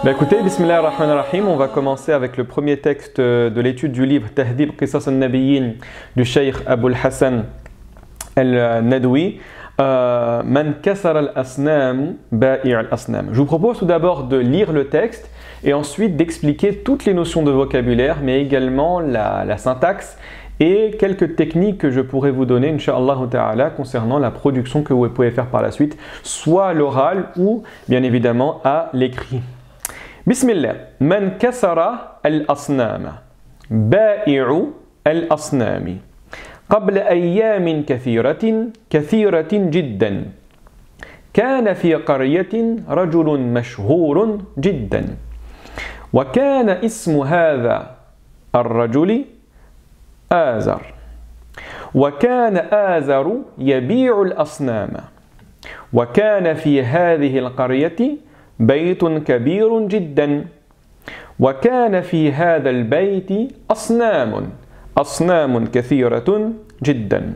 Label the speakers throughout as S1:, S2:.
S1: Écoutez, Bismillah ar-Rahman ar-Rahim, on va commencer avec le premier texte de l'étude du livre Tahdhib Qisas al-Nabiyyin du Cheikh Abul Hassan al-Nadwi. Man kasar al-asnam ba'i' al-asnam. Je vous propose tout d'abord de lire le texte et ensuite d'expliquer toutes les notions de vocabulaire, mais également la syntaxe et quelques techniques que je pourrais vous donner, Inch'Allah ta'ala, concernant la production que vous pouvez faire par la suite, soit à l'oral ou bien évidemment à l'écrit. Bismillah. Man kasara al-asnam ba'i'u al-asnami قبل أيام كثيرة جدا كان في قرية رجل مشهور جدا وكان اسم هذا الرجل آزر وكان آزر يبيع الأصنام وكان في هذه القرية بيت كبير جدا وكان في هذا البيت أصنام كثيرة جدا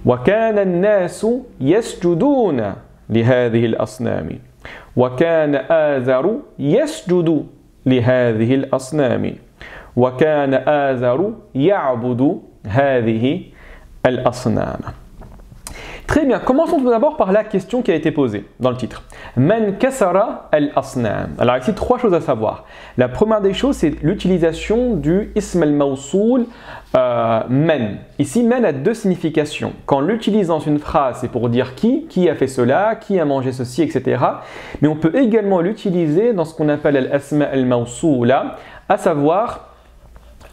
S1: وكان الناس يسجدون لهذه الأصنام وكان آزر يسجد لهذه الأصنام وكان آزر يعبد هذه الأصنام. Très bien, commençons tout d'abord par la question qui a été posée dans le titre. Man kasara al-asnam. Alors ici, trois choses à savoir. La première des choses, c'est l'utilisation du ism al-mawsoul man. Ici, man a deux significations. Quand on l'utilise dans une phrase, c'est pour dire qui a fait cela, qui a mangé ceci, etc. Mais on peut également l'utiliser dans ce qu'on appelle al-asma al-mawsoula, à savoir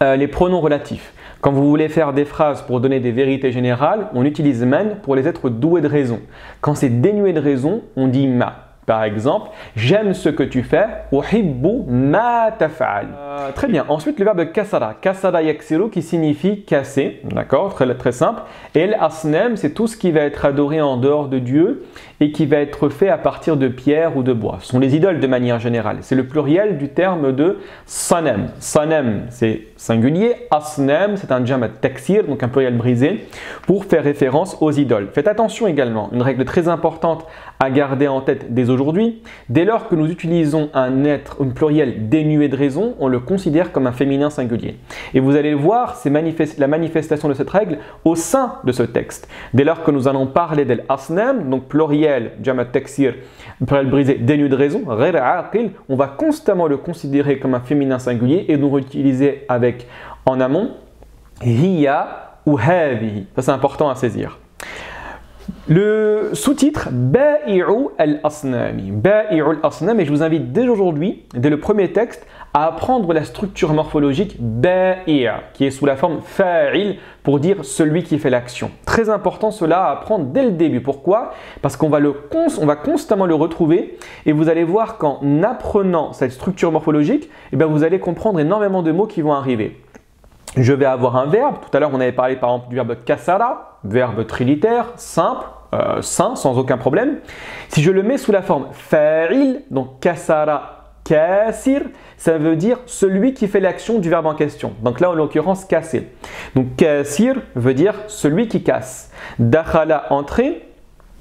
S1: les pronoms relatifs. Quand vous voulez faire des phrases pour donner des vérités générales, on utilise man pour les êtres doués de raison. Quand c'est dénué de raison, on dit ma. Par exemple, j'aime ce que tu fais, uhibbu ma taf'al. Très bien. Ensuite, le verbe kasara. Kasara yaksiru qui signifie casser. D'accord, très simple. Et l'asnam, c'est tout ce qui va être adoré en dehors de Dieu et qui va être fait à partir de pierre ou de bois. Ce sont les idoles de manière générale. C'est le pluriel du terme de sanam. Sanam, c'est singulier. Asnam, c'est un jam' taksir, donc un pluriel brisé, pour faire référence aux idoles. Faites attention également, une règle très importante à garder en tête dès aujourd'hui, dès lors que nous utilisons un pluriel dénué de raison, on le considère comme un féminin singulier. Et vous allez voir la manifestation de cette règle au sein de ce texte. Dès lors que nous allons parler d'el asnam, donc pluriel, jam' taksir, pluriel brisé, dénué de raison, on va constamment le considérer comme un féminin singulier et nous l'utiliser avec en amont hiya ou hadhihi. Ça c'est important à saisir. Le sous-titre Ba'i'u al-asnami. Ba'i'u al-asnam, et je vous invite dès aujourd'hui, dès le premier texte, à apprendre la structure morphologique Ba'i', qui est sous la forme fa'il pour dire celui qui fait l'action. Très important cela à apprendre dès le début. Pourquoi? Parce qu'on va constamment le retrouver et vous allez voir qu'en apprenant cette structure morphologique, vous allez comprendre énormément de mots qui vont arriver. Je vais avoir un verbe. Tout à l'heure, on avait parlé par exemple du verbe kasara, verbe trilitaire, simple, sain, sans aucun problème. Si je le mets sous la forme fa'il, donc kasara, kasir, ça veut dire celui qui fait l'action du verbe en question. Donc là, en l'occurrence, kasser. Donc kasir veut dire celui qui casse. Dakhala, entrer,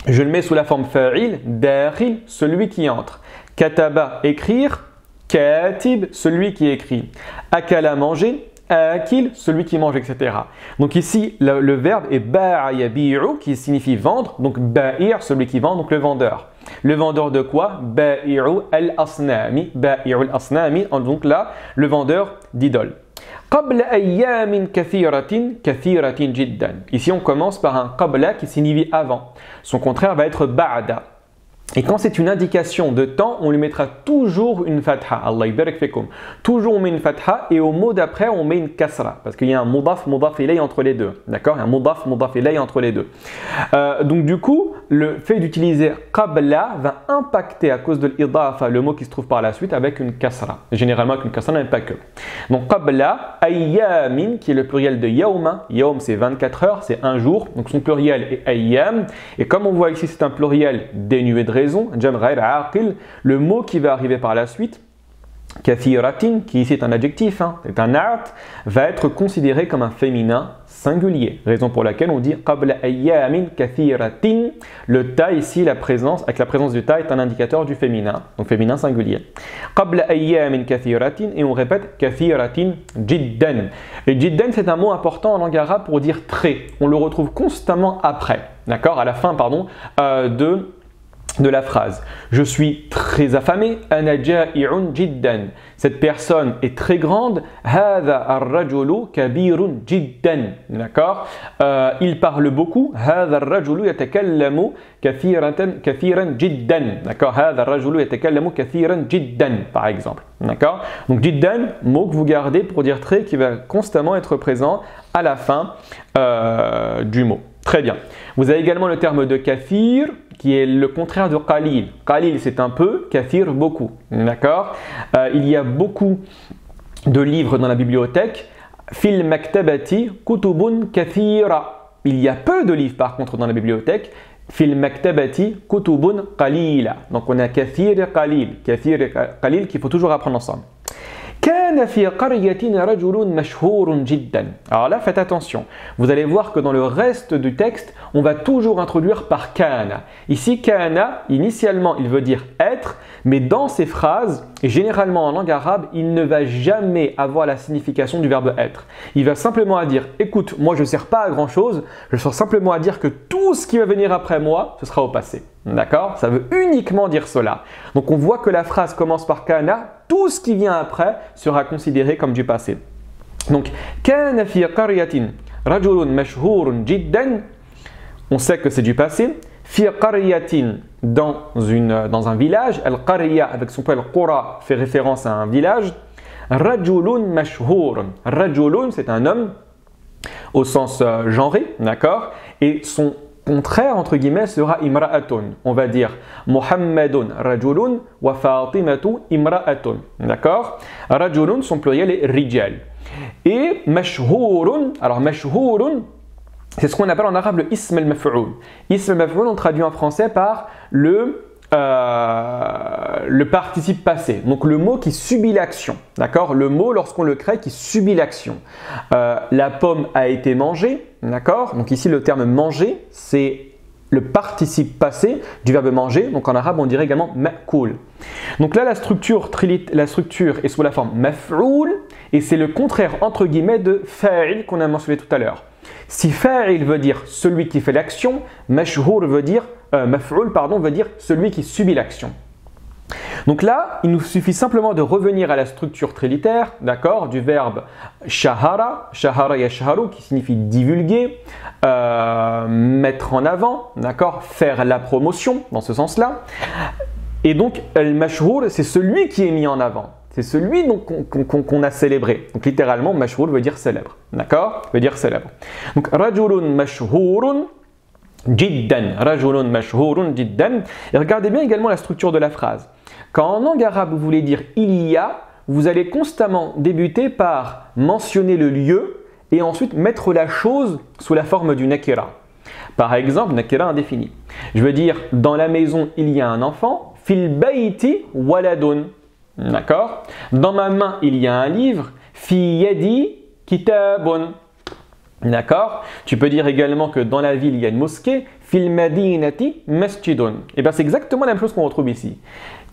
S1: je le mets sous la forme fa'il, dakhil, celui qui entre. Kataba, écrire, katib, celui qui écrit. Akala, manger, akil, celui qui mange, etc. Donc ici, le verbe est ba'a yabi'u qui signifie vendre, donc ba'ir, celui qui vend, donc le vendeur. Le vendeur de quoi? Ba'i'u al-asnami, ba'i'u al-asnami, donc là, le vendeur d'idoles. Qabla ayyamin kathiratin jiddan. Ici, on commence par un qabla qui signifie avant. Son contraire va être ba'da. Et quand c'est une indication de temps, on lui mettra toujours une fatha. Allah ibarak fikum. Toujours on met une fatha et au mot d'après, on met une kasra. Parce qu'il y a un mudaf ilay entre les deux. D'accord? Un mudaf ilay entre les deux. Donc du coup, le fait d'utiliser qabla va impacter à cause de l'idafa, le mot qui se trouve par la suite, avec une kasra. Généralement avec une kasra, mais pas que. Donc qabla, ayyamin, qui est le pluriel de yawma. Yawm, c'est 24 heures, c'est un jour. Donc son pluriel est ayyam. Et comme on voit ici, c'est un pluriel dénué de raison, le mot qui va arriver par la suite, kathiratin, qui ici est un adjectif, est un art, va être considéré comme un féminin singulier. Raison pour laquelle on dit qabla ayyamin kathiratin. Le ta ici, avec la présence du ta, est un indicateur du féminin, donc féminin singulier. Qabla ayyamin kathiratin, et on répète kathiratin jiddan. Et jiddan, c'est un mot important en langue arabe pour dire très. On le retrouve constamment après, d'accord, à la fin, pardon, de la phrase. Je suis très affamé. Ana ja'i'un jiddan. Cette personne est très grande. Hadha ar-rajulu kabirun jiddan. D'accord. Il parle beaucoup. Hadha ar-rajulu yatakallamu kathiran jiddan. D'accord. Hadha ar-rajulu yatakallamu kathiran jiddan, par exemple. D'accord. Donc jiddan, mot que vous gardez pour dire très, qui va constamment être présent à la fin du mot. Très bien. Vous avez également le terme de kathir, qui est le contraire de qalil. Qalil, c'est un peu, kathir, beaucoup. D'accord. Il y a beaucoup de livres dans la bibliothèque. Fil maktabati kutubun kathira. Il y a peu de livres par contre dans la bibliothèque. Fil maktabati kutubun qalila. Donc on a kathir et qalil. Kathir et qalil qu'il faut toujours apprendre ensemble. كان في قرية رجل مشهور جدا. Alors là, faites attention. Vous allez voir que dans le reste du texte, on va toujours introduire par kana. Ici, kana, initialement, il veut dire être, mais dans ces phrases, et généralement en langue arabe, il ne va jamais avoir la signification du verbe être. Il va simplement dire, écoute, moi je ne sers pas à grand chose, je sers simplement à dire que tout ce qui va venir après moi, ce sera au passé. D'accord? Ça veut uniquement dire cela. Donc on voit que la phrase commence par kana, tout ce qui vient après sera considéré comme du passé. Donc, kana fi qaryatin rajulun mashhurun jiddan, on sait que c'est du passé. Fi qaryatin, dans un village. Al-qarya, avec son peu al-qura, fait référence à un village. Rajulun mashhurun. Rajulun, c'est un homme au sens genré, d'accord? Et son contraire, entre guillemets, sera imra'atun. On va dire Muhammadun rajulun wa Fatimatu imra'atun. D'accord? Rajulun, son pluriel est rijal. Et mashhurun, alors mashhurun, c'est ce qu'on appelle en arabe le ism al-maf'oul. Ism al-maf'oul, on traduit en français par le participe passé, donc le mot qui subit l'action, d'accord? Le mot, lorsqu'on le crée, qui subit l'action. La pomme a été mangée, d'accord? Donc ici, le terme manger, c'est le participe passé du verbe manger, donc en arabe, on dirait également ma'koul. Donc là, la structure est sous la forme maf'oul, et c'est le contraire, entre guillemets, de fa'il qu'on a mentionné tout à l'heure. Si fa'il veut dire celui qui fait l'action, mashhur veut dire maf'oul, veut dire celui qui subit l'action. Donc là, il nous suffit simplement de revenir à la structure trilitaire, d'accord, du verbe shahara, shahara yashharu, qui signifie divulguer, mettre en avant, d'accord, faire la promotion, dans ce sens-là. Et donc, al-mashhur, c'est celui qui est mis en avant. C'est celui qu'on a célébré. Donc littéralement, mashhur veut dire célèbre. D'accord? Veut dire célèbre. Donc, rajulun mashhurun jiddan. Rajulun mashhurun jiddan. Et regardez bien également la structure de la phrase. Quand en langue arabe, vous voulez dire il y a, vous allez constamment débuter par mentionner le lieu et ensuite mettre la chose sous la forme du nakira. Par exemple, nakira indéfini. Je veux dire, dans la maison, il y a un enfant. Fil bayti waladun. D'accord? Dans ma main, il y a un livre. Fi yadi kitabun. D'accord? Tu peux dire également que dans la ville, il y a une mosquée. Fil madinati masjidun. Et bien, c'est exactement la même chose qu'on retrouve ici.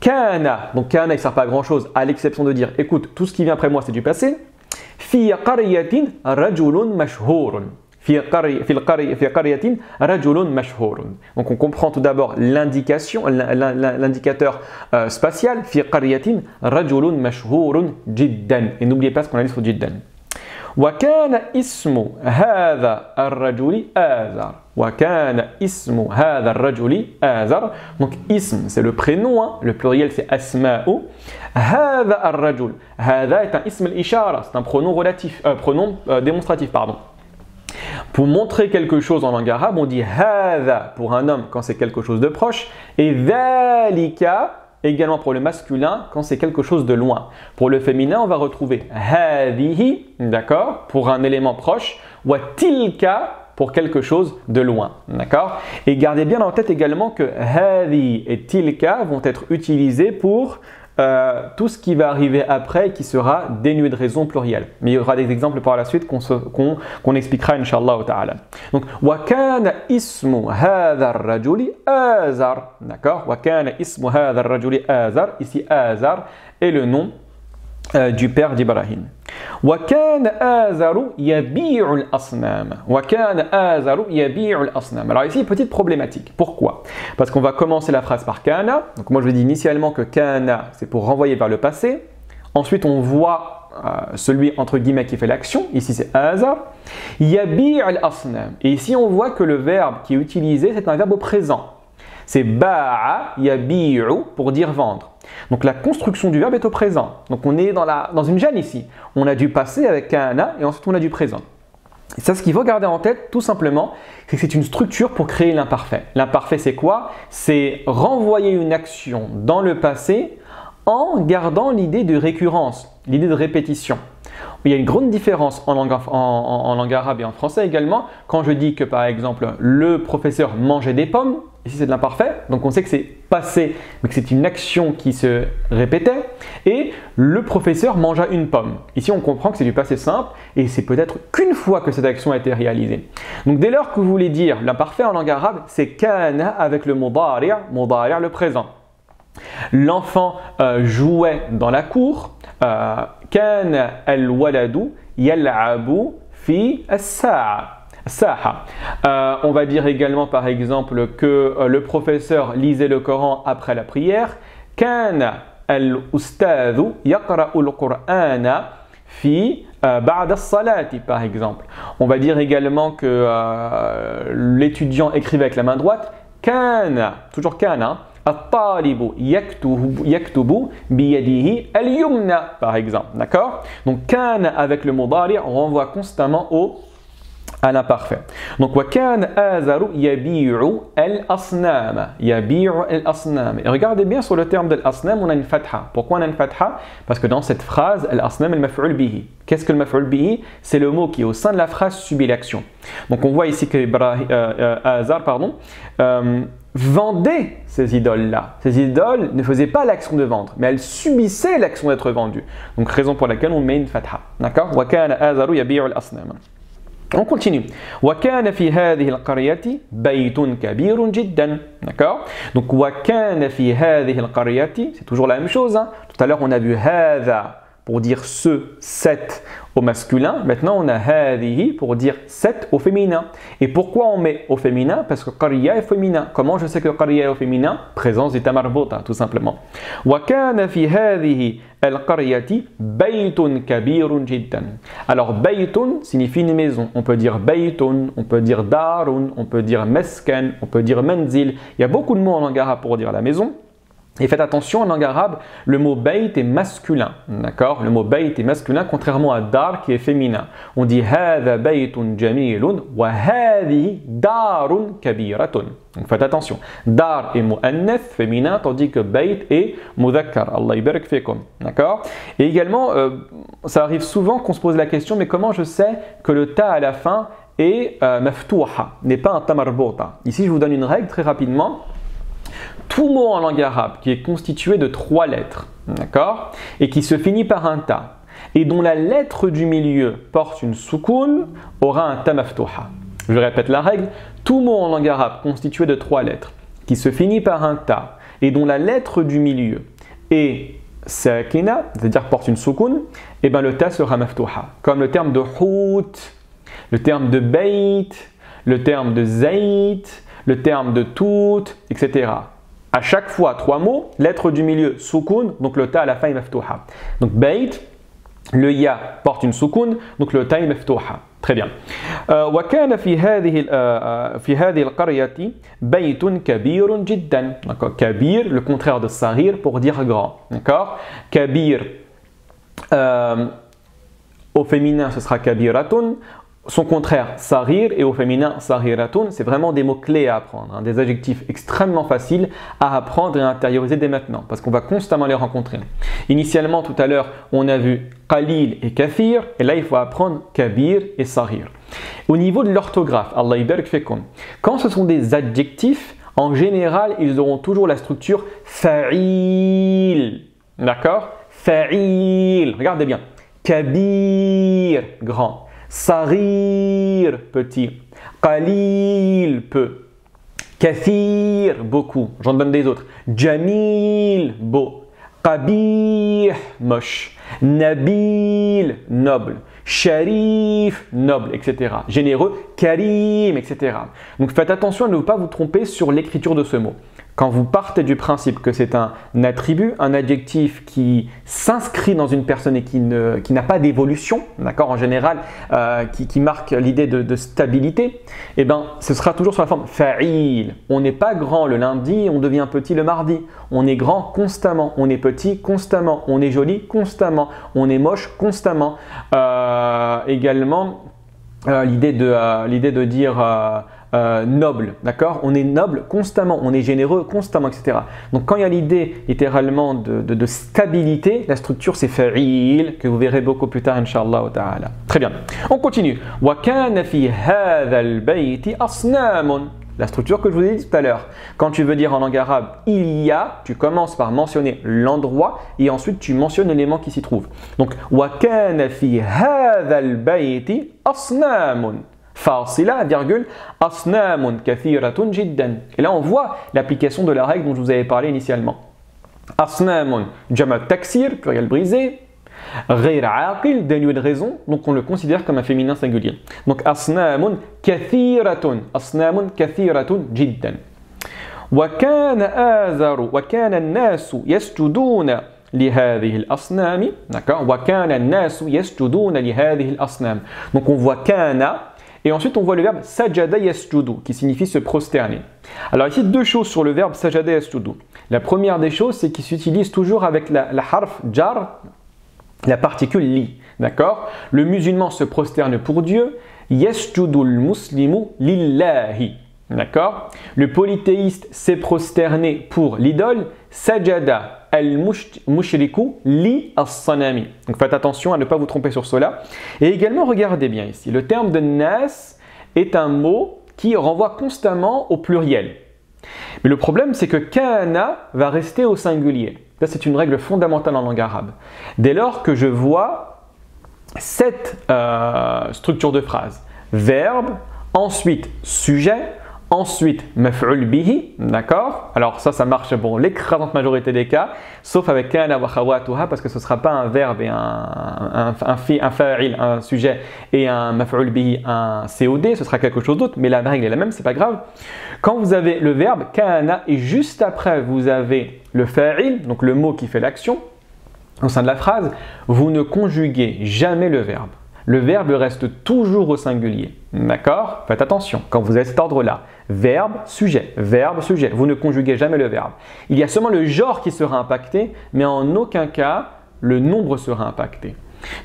S1: Kana. Donc, kana, il ne sert pas à grand chose, à l'exception de dire, écoute, tout ce qui vient après moi, c'est du passé. Fi qaryatin rajulun mashhurun. Fi qaryatin rajulun mashhurun. Donc on comprend tout d'abord l'indication, l'indicateur spatial. Fi qaryatin rajulun mashhurun jiddan. Et n'oubliez pas ce qu'on a dit sur jiddan. Wa kana ismu hadha ar-rajuli azar. Wa kana ismu hadha ar-rajuli azar. Donc ism, c'est le prénom, hein. Le pluriel c'est asma'u. Hadha ar-rajul. Hadha est un ism al-ishara, c'est un pronom relatif, démonstratif, pardon. Pour montrer quelque chose en langue arabe, on dit hadha pour un homme quand c'est quelque chose de proche et dhalika également pour le masculin quand c'est quelque chose de loin. Pour le féminin, on va retrouver hadhihi, d'accord, pour un élément proche, wa tilka pour quelque chose de loin, d'accord. Et gardez bien en tête également que hadhi et tilka vont être utilisés pour tout ce qui va arriver après qui sera dénué de raison plurielle. Mais il y aura des exemples par la suite qu'on expliquera Inch'Allah ta'ala. Donc, وَكَانَ إِسْمُ هَذَا الرَّجُلِ آزَرَ. D'accord? وَكَانَ إِسْمُ هَذَا الرَّجُلِ آزَرَ. Ici, Azar est le nom du père d'Ibrahim. وَكَانَ آزَرُ يَبِيعُ الْأَصْنَامَ. وَكَانَ آزَرُ يَبِيعُ الْأَصْنَامَ. Alors ici, petite problématique. Pourquoi? Parce qu'on va commencer la phrase par kana. Donc moi je dis initialement que kana, c'est pour renvoyer vers le passé. Ensuite, on voit celui entre guillemets qui fait l'action. Ici, c'est Azar. يَبِيعُ الْأَصْنَامَ. Et ici, on voit que le verbe qui est utilisé, c'est un verbe au présent. C'est ba'a yabi'u pour dire vendre. Donc la construction du verbe est au présent. Donc on est dans une gêne ici. On a du passé avec kana et ensuite on a du présent. Et ça, ce qu'il faut garder en tête, tout simplement, c'est que c'est une structure pour créer l'imparfait. L'imparfait, c'est quoi? C'est renvoyer une action dans le passé en gardant l'idée de récurrence, l'idée de répétition. Il y a une grande différence en langue arabe et en français également. Quand je dis que par exemple le professeur mangeait des pommes, ici c'est de l'imparfait, donc on sait que c'est passé, mais que c'est une action qui se répétait. Et le professeur mangea une pomme. Ici on comprend que c'est du passé simple et c'est peut-être qu'une fois que cette action a été réalisée. Donc dès lors que vous voulez dire l'imparfait en langue arabe, c'est kana avec le mudari', le présent. L'enfant jouait dans la cour. كان الولد يلعب في الساحة. On va dire également par exemple que le professeur lisait le Coran après la prière. كان الأستاذ يقرأ القرآن في بعد الصلاة par exemple. On va dire également que l'étudiant écrivait avec la main droite. كان, toujours كان, الطالب يكتب بيده اليمنى par exemple. D'accord? Donc كان avec le mudari, on renvoie constamment à l'imparfait. Donc وكان آزر يبيع الأصنام. يبيع الأصنام. Et regardez bien sur le terme de l'asnam, on a une fatha. Pourquoi on a une fatha? Parce que dans cette phrase, l'asnam est le maf'ul bihi. Qu'est-ce que le maf'ul bihi? C'est le mot qui au sein de la phrase subit l'action. Donc on voit ici que Azar, vendait ces idoles-là. Ces idoles ne faisaient pas l'action de vendre, mais elles subissaient l'action d'être vendues. Donc raison pour laquelle on met une fatha. D'accord? وَكَانَ آزَرُ يَبِيعُ الْأَصْنَامَ. On continue. وَكَانَ فِي هَذِهِ الْقَرْيَةِ بَيْتٌ كَبِيرٌ جِدًّا. D'accord? Donc وَكَانَ فِي هَذِهِ الْقَرْيَةِ, c'est toujours la même chose. Hein? Tout à l'heure, on a vu هَذَا pour dire ce, cette au masculin. Maintenant, on a هذه pour dire cette au féminin. Et pourquoi on met au féminin? Parce que qarya est féminin. Comment je sais que qarya est au féminin? Présence du tamarbota, tout simplement. وَكَانَ فِي هَذِهِ الْقَرْيَةِ بَيْتٌ كَبِيرٌ جِدًّا. Alors, baytun signifie une maison. On peut dire baytun, on peut dire darun, on peut dire mesken, on peut dire menzil. Il y a beaucoup de mots en langue arabe pour dire la maison. Et faites attention, en langue arabe, le mot bayt est masculin. D'accord? Le mot bayt est masculin, contrairement à dar qui est féminin. On dit هذا بيت جميل وهذه دار كبيرة. Donc faites attention. Dar est mu'annath, féminin, tandis que bayt est mudhakkar. Allah ibarak fikum. D'accord? Et également, ça arrive souvent qu'on se pose la question, mais comment je sais que le ta à la fin est maftouha, n'est pas un tamarbota? Ici, je vous donne une règle très rapidement. Tout mot en langue arabe qui est constitué de 3 lettres, d'accord, et qui se finit par un ta, et dont la lettre du milieu porte une soukoun, aura un ta maftouha. Je répète la règle, tout mot en langue arabe constitué de 3 lettres, qui se finit par un ta, et dont la lettre du milieu est sakina, c'est-à-dire porte une soukoun, et bien le ta sera maftouha. Comme le terme de hout, le terme de bayt, le terme de zayt, le terme de tout, etc. À chaque fois, 3 mots, lettre du milieu, soukoun, donc le ta à la fin est maftouha. Donc bayt, le ya porte une soukoun, donc le ta est maftouha. Très bien. وكان في هذه القرية بيت كبير جدا. D'accord. Kabir, le contraire de sarir pour dire grand. D'accord. Kabir, au féminin, ce sera kabiratun. Son contraire, sarir, et au féminin, sahiratun, c'est vraiment des mots clés à apprendre, hein, des adjectifs extrêmement faciles à apprendre et à intérioriser dès maintenant, parce qu'on va constamment les rencontrer. Initialement, tout à l'heure, on a vu qalil et kathir, et là, il faut apprendre kabir et sahir. Au niveau de l'orthographe, Allah ibarak fikum, quand ce sont des adjectifs, en général, ils auront toujours la structure fa'il. D'accord? Fa'il, regardez bien. Kabir, grand. Sarir, petit. Qalil, peu. Kathir, beaucoup. J'en donne des autres. Jamil, beau. Qabih, moche. Nabil, noble. Sharif, noble, etc. Généreux, Karim, etc. Donc faites attention à ne pas vous tromper sur l'écriture de ce mot. Quand vous partez du principe que c'est un attribut, un adjectif qui s'inscrit dans une personne et qui n'a pas d'évolution, d'accord, en général, qui marque l'idée de stabilité, eh bien, ce sera toujours sur la forme fa'il. On n'est pas grand le lundi, on devient petit le mardi. On est grand constamment, on est petit constamment, on est joli constamment, on est moche constamment. Également, l'idée de dire noble, d'accord? On est noble constamment, on est généreux constamment, etc. Donc quand il y a l'idée littéralement de stabilité, la structure c'est fa'il, que vous verrez beaucoup plus tard, Inch'Allah ta'ala. Très bien, on continue. Wa kana fi hadha al-bayti asnamun. La structure que je vous ai dit tout à l'heure. Quand tu veux dire en langue arabe il y a, tu commences par mentionner l'endroit et ensuite tu mentionnes l'élément qui s'y trouve. Donc wa kana fi hadha al-bayti asnamun. Fasila, virgule, asnamun kathiratun jiddan. Et là, on voit l'application de la règle dont je vous avais parlé initialement. Asnamun, jama taksir, pluriel brisé. Ghayr aqil, dénué de raison, donc on le considère comme un féminin singulier. Donc asnamun kathiratun jiddan. Wa kana azaru, wa kana an-nasu yasjuduna لهذه الأصنام. D'accord? Wa kana an-nasu yasjuduna لهذه الأصنام. Donc on voit kana. Et ensuite, on voit le verbe sajada yasjudu qui signifie se prosterner. Alors ici, deux choses sur le verbe sajada yasjudu. La première des choses, c'est qu'il s'utilise toujours avec la harf jar, la particule li. D'accord? Le musulman se prosterne pour Dieu. Yasjudul muslimu lillahi. D'accord? Le polythéiste s'est prosterné pour l'idole. Sajada al-mushriku li as-sanami. Donc faites attention à ne pas vous tromper sur cela. Et également, regardez bien ici. Le terme de nas est un mot qui renvoie constamment au pluriel. Mais le problème, c'est que kana va rester au singulier. Ça, c'est une règle fondamentale en langue arabe. Dès lors que je vois cette structure de phrase, verbe, ensuite sujet, ensuite maf'ul bihi, d'accord? Alors ça marche bon l'écrasante majorité des cas, sauf avec kana wa khawatuha parce que ce ne sera pas un verbe et un fa'il, un sujet et un maf'ul bihi, un COD, ce sera quelque chose d'autre, mais la règle est la même, c'est pas grave. Quand vous avez le verbe kana et juste après vous avez le fa'il, donc le mot qui fait l'action au sein de la phrase, vous ne conjuguez jamais le verbe. Le verbe reste toujours au singulier. D'accord? Faites attention, quand vous avez cet ordre-là, verbe, sujet, vous ne conjuguez jamais le verbe. Il y a seulement le genre qui sera impacté, mais en aucun cas, le nombre sera impacté.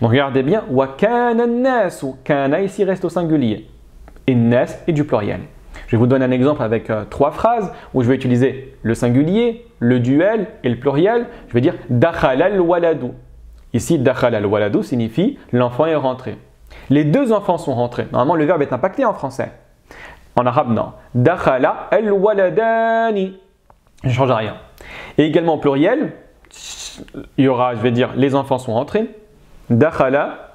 S1: Donc regardez bien, wa kana an-nasu, kana ici reste au singulier, et nas est du pluriel. Je vais vous donner un exemple avec trois phrases où je vais utiliser le singulier, le duel et le pluriel. Je vais dire dakhala al-waladu. Ici, dakhala al-waladu signifie l'enfant est rentré. Les deux enfants sont rentrés. Normalement, le verbe est impacté en français. En arabe, non. Dakhala al-waladani. Je ne change rien. Et également au pluriel, il y aura, je vais dire, les enfants sont rentrés. Dakhala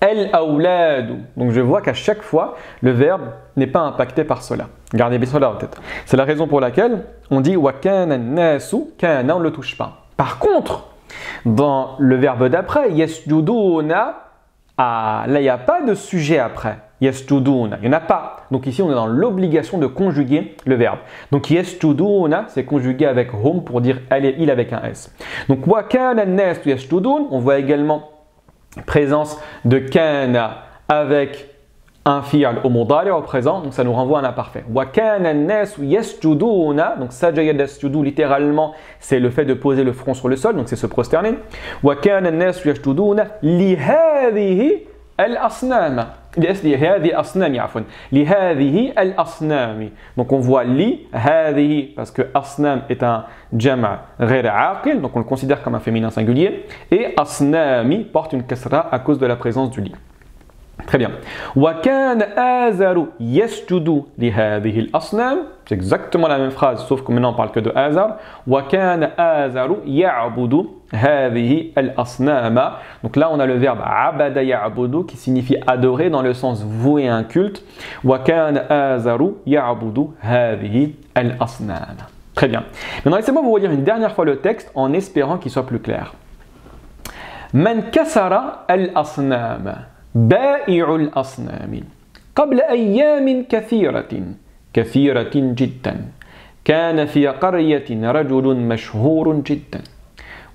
S1: al-awladu. Donc je vois qu'à chaque fois, le verbe n'est pas impacté par cela. Gardez bien cela en tête. C'est la raison pour laquelle on dit wa kana an-nasu, kana, on ne le touche pas. Par contre, dans le verbe d'après, yasjuduna, là il n'y a pas de sujet après. Yasjuduna, il n'y en a pas. Donc ici on est dans l'obligation de conjuguer le verbe. Donc yasjuduna, c'est conjugué avec hum pour dire elle et il avec un S. Donc wa kana an-nas yasjudun, on voit également présence de kana avec un fi'al au mudari au présent, donc ça nous renvoie à un imparfait. Wa kana an-nas yasjuduna, donc sajada yasjudu littéralement, c'est le fait de poser le front sur le sol, donc c'est se prosterner. Wa kana an-nas yasjuduna li hadhihi al-asnam. Li hadhihi al-asnam, afwan. Li hadhihi al-asnam. Donc on voit li hadhihi parce que asnam est un jama' ghayr aqil, donc on le considère comme un féminin singulier, et asnami porte une kasra à cause de la présence du li. Très bien. Wa kana azaru yasjudu li hadhihi al-asnam. C'est exactement la même phrase, sauf que maintenant on parle que de azar. Wa kana azaru ya'budu هذه الأصنام. Donc là on a le verbe عبد يعبد qui signifie adorer dans le sens vouer un culte. وكان آزر يعبد هذه الأصنام. Très bien. Maintenant laissez-moi vous relire une dernière fois le texte en espérant qu'il soit plus clair. من كسر الأصنام بائع الأصنام قبل أيام كثيرة جدا كان في قرية رجل مشهور جدا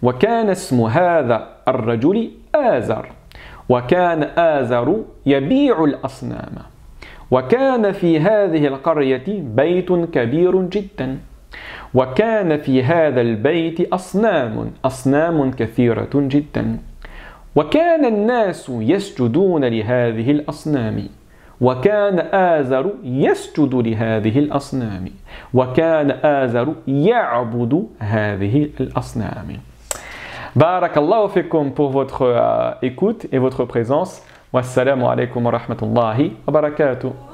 S1: وكان اسم هذا الرجل آزر وكان آزر يبيع الأصنام وكان في هذه القرية بيت كبير جدا وكان في هذا البيت أصنام كثيرة جدا وكان الناس يسجدون لهذه الأصنام وكان آزر يسجد لهذه الأصنام وكان آزر يعبد هذه الأصنام. بارك الله فيكم pour votre écoute et votre présence. Wassalamu alaikum wa rahmatullahi wa barakatuh.